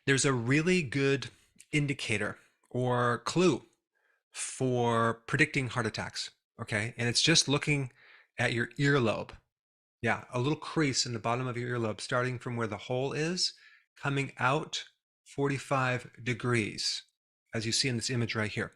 There's a really good indicator or clue for predicting heart attacks, okay? And it's just looking at your earlobe. Yeah, a little crease in the bottom of your earlobe, starting from where the hole is, coming out 45 degrees, as you see in this image right here.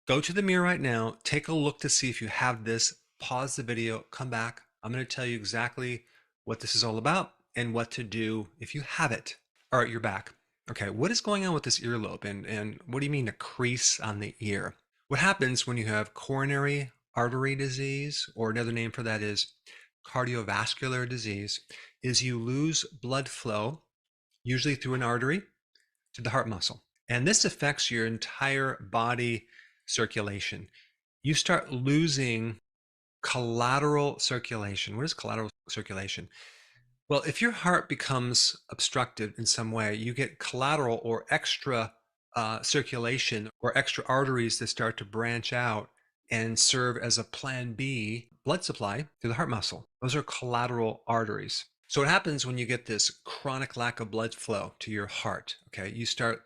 Go to the mirror right now, take a look to see if you have this, pause the video, come back. I'm going to tell you exactly what this is all about and what to do if you have it. All right, you're back. Okay, what is going on with this earlobe and what do you mean a crease on the ear? What happens when you have coronary artery disease, or another name for that is cardiovascular disease, is you lose blood flow, usually through an artery, to the heart muscle. And this affects your entire body circulation. You start losing collateral circulation. What is collateral circulation? Well, if your heart becomes obstructed in some way, you get collateral or extra circulation or extra arteries that start to branch out and serve as a plan B blood supply to the heart muscle. Those are collateral arteries. So what happens when you get this chronic lack of blood flow to your heart? Okay, you start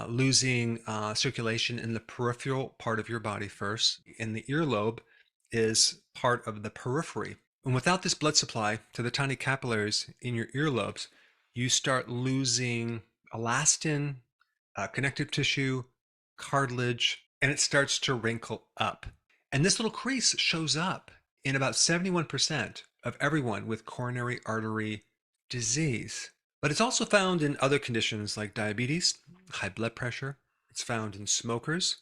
losing circulation in the peripheral part of your body first, and the earlobe is part of the periphery. And without this blood supply to the tiny capillaries in your earlobes, you start losing elastin, connective tissue, cartilage, and it starts to wrinkle up. And this little crease shows up in about 71% of everyone with coronary artery disease. But it's also found in other conditions like diabetes, high blood pressure. It's found in smokers,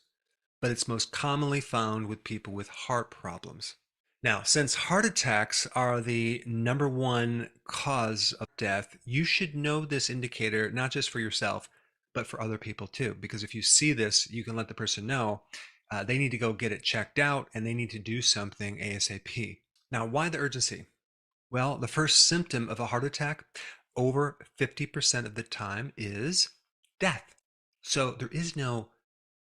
but it's most commonly found with people with heart problems. Now, since heart attacks are the #1 cause of death, you should know this indicator, not just for yourself, but for other people too. Because if you see this, you can let the person know they need to go get it checked out and they need to do something ASAP. Now, why the urgency? Well, the first symptom of a heart attack, over 50% of the time, is death. So there is no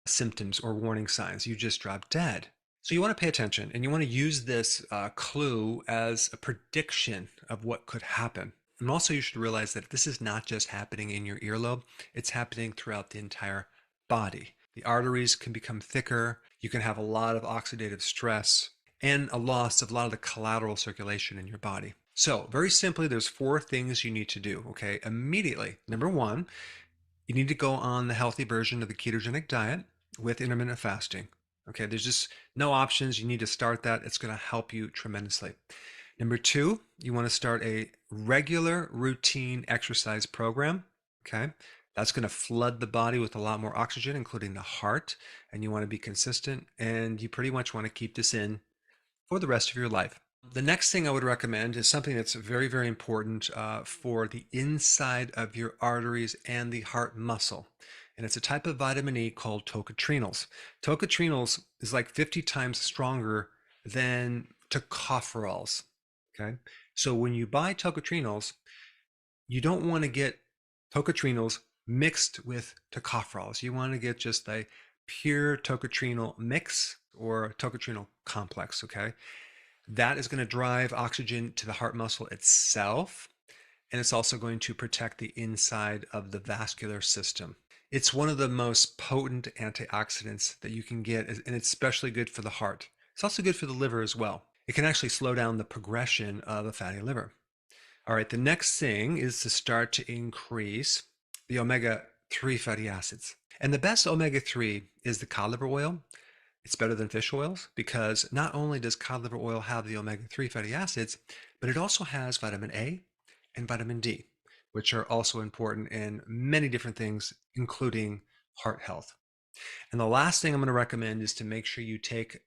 symptoms or warning signs. You just drop dead. So you want to pay attention and you want to use this clue as a prediction of what could happen. And also you should realize that this is not just happening in your earlobe, it's happening throughout the entire body. The arteries can become thicker, you can have a lot of oxidative stress, and a loss of a lot of the collateral circulation in your body. So very simply, there's 4 things you need to do, okay, immediately. #1, you need to go on the healthy version of the ketogenic diet with intermittent fasting. Okay, there's just no options. You need to start that. It's going to help you tremendously. #2, you want to start a regular routine exercise program. Okay, that's going to flood the body with a lot more oxygen, including the heart. And you want to be consistent. And you pretty much want to keep this in for the rest of your life. The next thing I would recommend is something that's very, very important for the inside of your arteries and the heart muscle. And it's a type of vitamin E called tocotrienols. Tocotrienols is like 50 times stronger than tocopherols. Okay. So when you buy tocotrienols, you don't want to get tocotrienols mixed with tocopherols. You want to get just a pure tocotrienol mix or tocotrienol complex. Okay. That is going to drive oxygen to the heart muscle itself, and it's also going to protect the inside of the vascular system. It's one of the most potent antioxidants that you can get, and it's especially good for the heart. It's also good for the liver as well. It can actually slow down the progression of a fatty liver. All right, the next thing is to start to increase the omega-3 fatty acids. And the best omega-3 is the cod liver oil. It's better than fish oils because not only does cod liver oil have the omega-3 fatty acids, but it also has vitamin A and vitamin D, which are also important in many different things, including heart health. And the last thing I'm going to recommend is to make sure you take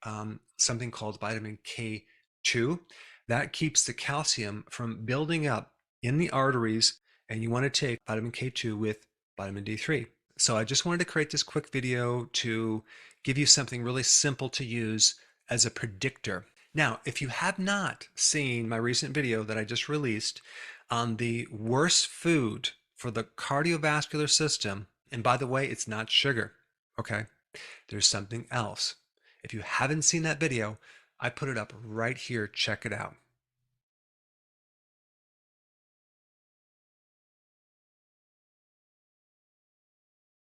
something called vitamin K2. That keeps the calcium from building up in the arteries, and you want to take vitamin K2 with vitamin D3. So I just wanted to create this quick video to give you something really simple to use as a predictor. Now, if you have not seen my recent video that I just released on the worst food for the cardiovascular system, and by the way, it's not sugar, okay? There's something else. If you haven't seen that video, I put it up right here. Check it out.